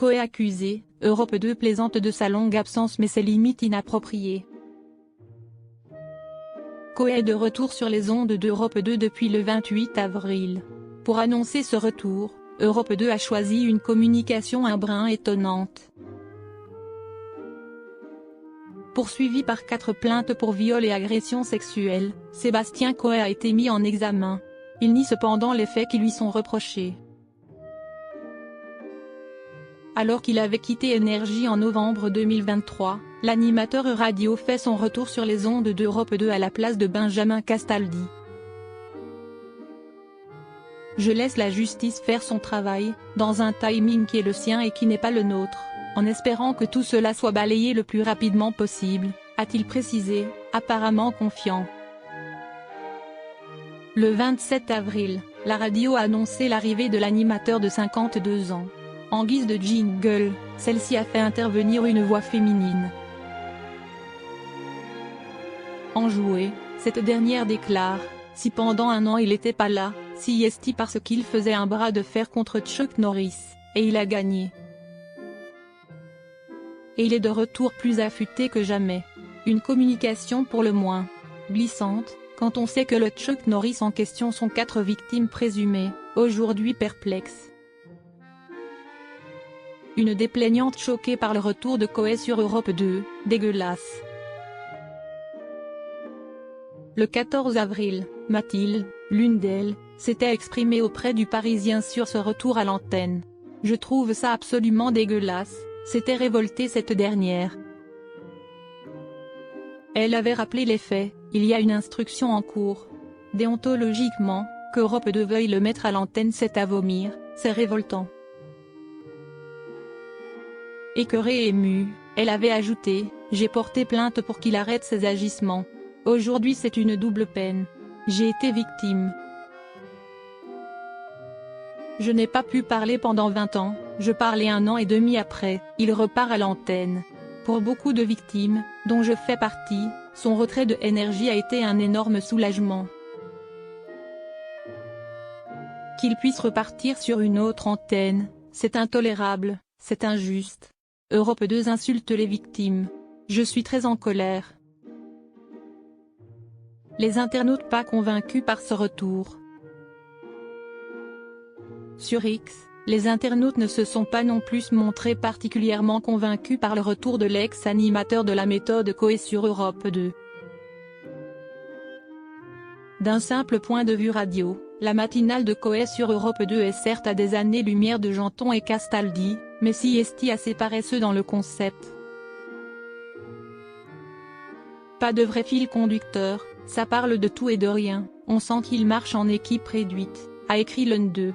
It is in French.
Coé accusé, Europe 2 plaisante de sa longue absence mais ses limites inappropriées. Coé est de retour sur les ondes d'Europe 2 depuis le 28 avril. Pour annoncer ce retour, Europe 2 a choisi une communication un brin étonnante. Poursuivi par 4 plaintes pour viol et agression sexuelle, Sébastien Coé a été mis en examen. Il nie cependant les faits qui lui sont reprochés. Alors qu'il avait quitté Énergie en novembre 2023, l'animateur radio fait son retour sur les ondes d'Europe 2 à la place de Benjamin Castaldi. Je laisse la justice faire son travail, dans un timing qui est le sien et qui n'est pas le nôtre, en espérant que tout cela soit balayé le plus rapidement possible, a-t-il précisé, apparemment confiant. Le 27 avril, la radio a annoncé l'arrivée de l'animateur de 52 ans. En guise de jingle, celle-ci a fait intervenir une voix féminine. Enjouée, cette dernière déclare: « Si pendant un an il n'était pas là, si est parce qu'il faisait un bras de fer contre Chuck Norris, et il a gagné. Et il est de retour plus affûté que jamais. Une communication pour le moins glissante, quand on sait que le Chuck Norris en question sont 4 victimes présumées, aujourd'hui perplexes. Une des plaignantes choquée par le retour de Coé sur Europe 2, dégueulasse. Le 14 avril, Mathilde, l'une d'elles, s'était exprimée auprès du Parisien sur ce retour à l'antenne. « Je trouve ça absolument dégueulasse », s'était révoltée cette dernière. Elle avait rappelé les faits: il y a une instruction en cours. Déontologiquement, qu'Europe 2 veuille le mettre à l'antenne, c'est à vomir, c'est révoltant. Écœurée et émue, elle avait ajouté: « J'ai porté plainte pour qu'il arrête ses agissements. Aujourd'hui c'est une double peine. J'ai été victime. Je n'ai pas pu parler pendant 20 ans, je parlais 1 an et demi après, il repart à l'antenne. Pour beaucoup de victimes, dont je fais partie, son retrait de Énergie a été un énorme soulagement. Qu'il puisse repartir sur une autre antenne, c'est intolérable, c'est injuste. Europe 2 insulte les victimes. Je suis très en colère. » Les internautes pas convaincus par ce retour. Sur X, les internautes ne se sont pas non plus montrés particulièrement convaincus par le retour de l'ex-animateur de la méthode Coé sur Europe 2. D'un simple point de vue radio, la matinale de Coé sur Europe 2 est certes à des années-lumière de Janton et Castaldi, mais si est assez paresseux dans le concept. Pas de vrai fil conducteur, ça parle de tout et de rien, on sent qu'il marche en équipe réduite, a écrit l'un d'eux.